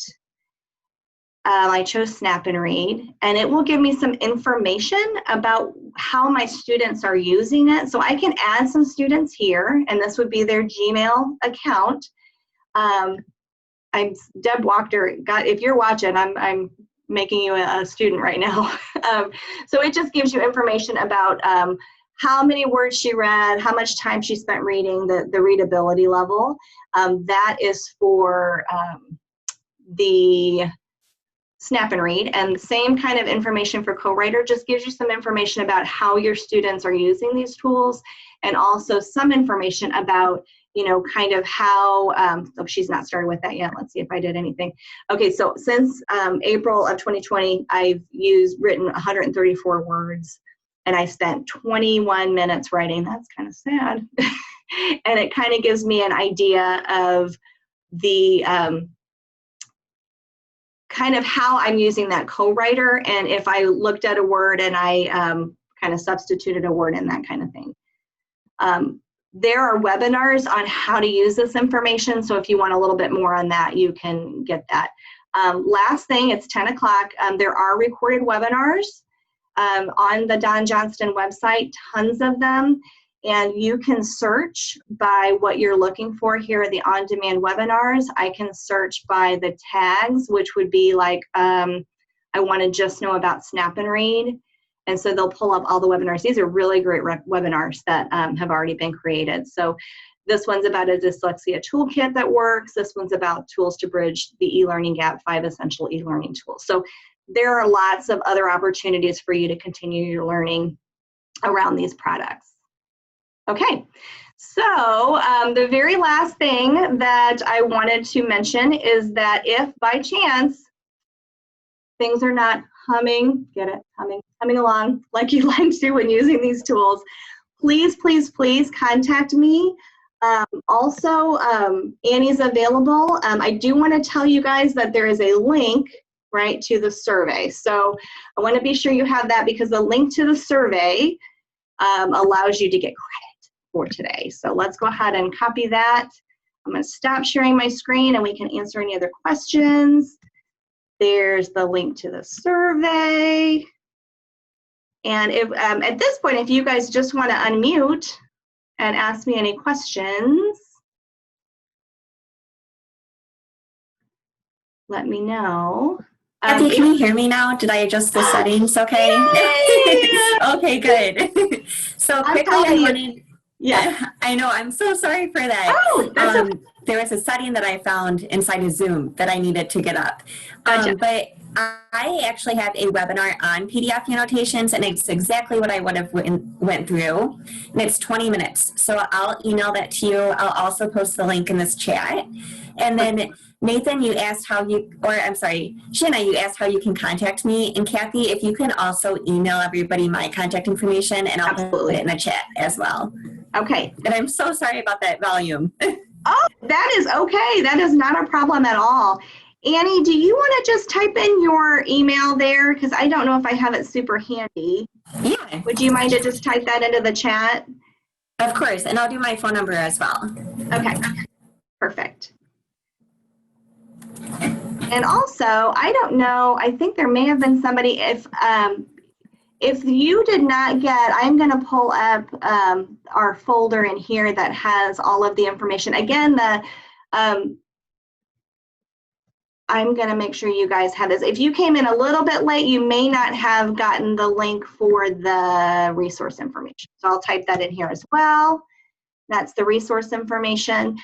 Speaker 1: I chose Snap and Read, and it will give me some information about how my students are using it. So I can add some students here, and this would be their Gmail account. I'm Deb Wachter. If you're watching, I'm making you a student right now. So it just gives you information about how many words she read, how much time she spent reading, the readability level. That is for the Snap and Read, and the same kind of information for Co-Writer just gives you some information about how your students are using these tools, and also some information about, you know, kind of how, oh, she's not started with that yet. Let's see if I did anything. Okay, so since April of 2020, I've written 134 words, and I spent 21 minutes writing. That's kind of sad. And it kind of gives me an idea of the, kind of how I'm using that co-writer, and if I looked at a word and I kind of substituted a word in, that kind of thing. There are webinars on how to use this information, so if you want a little bit more on that, you can get that. Last thing, it's 10 o'clock. There are recorded webinars on the Don Johnston website, tons of them. And you can search by what you're looking for here at the on-demand webinars. I can search by the tags, which would be like, I want to just know about Snap and Read. And so they'll pull up all the webinars. These are really great webinars that have already been created. So this one's about a dyslexia toolkit that works. This one's about tools to bridge the e-learning gap, 5 essential e-learning tools. So there are lots of other opportunities for you to continue your learning around these products. Okay, so the very last thing that I wanted to mention is that if by chance things are not humming, get it, humming along like you like to when using these tools, please, please, please contact me. Also, Annie's available. I do want to tell you guys that there is a link, right, to the survey. So I want to be sure you have that, because the link to the survey allows you to get credit for today. So let's go ahead and copy that. I'm going to stop sharing my screen and we can answer any other questions. There's the link to the survey. And if at this point, if you guys just want to unmute and ask me any questions, let me know.
Speaker 2: Kathy, can you hear me now? Did I adjust the settings okay? Okay, good. So quickly, I wanted, yeah, I know, I'm so sorry for that.
Speaker 1: Oh, that's okay.
Speaker 2: there was a setting that I found inside of Zoom that I needed to get up.
Speaker 1: Gotcha.
Speaker 2: But I actually have a webinar on PDF annotations, and it's exactly what I would have went through, and it's 20 minutes. So I'll email that to you. I'll also post the link in this chat. And then Nathan, you asked Shanna, you asked how you can contact me. And Kathy, if you can also email everybody my contact information, and I'll put it in the chat as well.
Speaker 1: Okay.
Speaker 2: And I'm so sorry about that volume.
Speaker 1: Oh, that is okay. That is not a problem at all. Annie, do you want to just type in your email there? Because I don't know if I have it super handy.
Speaker 2: Yeah.
Speaker 1: Would you mind to just type that into the chat?
Speaker 2: Of course. And I'll do my phone number as well.
Speaker 1: Okay. Perfect. And also, I don't know, I think there may have been somebody, if you did not get, I'm going to pull up our folder in here that has all of the information. Again, I'm going to make sure you guys have this. If you came in a little bit late, you may not have gotten the link for the resource information. So I'll type that in here as well. That's the resource information.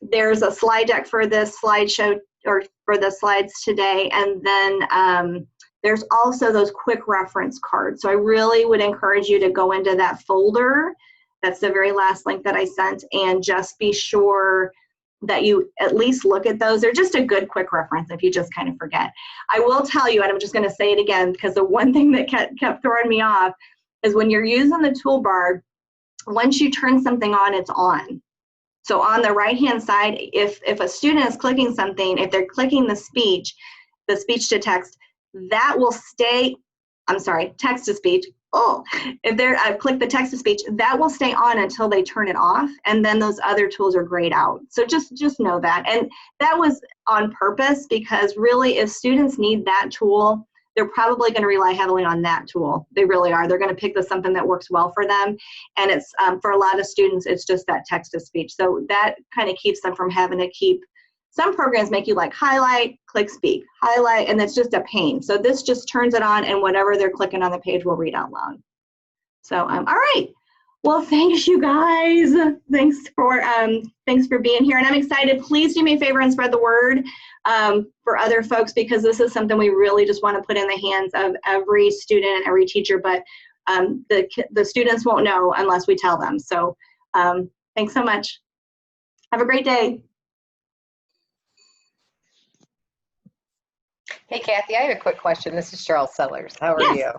Speaker 1: There's a slide deck for this slideshow, or for the slides today. And then there's also those quick reference cards. So I really would encourage you to go into that folder. That's the very last link that I sent, and just be sure that you at least look at those. They're just a good quick reference if you just kind of forget. I will tell you, and I'm just going to say it again, because the one thing that kept throwing me off is when you're using the toolbar, once you turn something on, it's on. So on the right-hand side, if a student is clicking something, if they're clicking the speech to text, that will stay, text to speech. Oh, if they're click the text to speech, that will stay on until they turn it off, and then those other tools are grayed out. So just know that. And that was on purpose, because really if students need that tool, they're probably going to rely heavily on that tool. They really are. They're going to pick something that works well for them. And it's for a lot of students, it's just that text to speech. So that kind of keeps them from having to keep, some programs make you like highlight, click speak, highlight, and it's just a pain. So this just turns it on, and whatever they're clicking on the page will read out loud. So, all right. Well, thanks you guys. Thanks for being here. And I'm excited. Please do me a favor and spread the word for other folks, because this is something we really just want to put in the hands of every student and every teacher, but the students won't know unless we tell them. So thanks so much. Have a great day.
Speaker 6: Hey, Kathy, I have a quick question. This is Cheryl Sellers. How are
Speaker 1: Yes.
Speaker 6: you?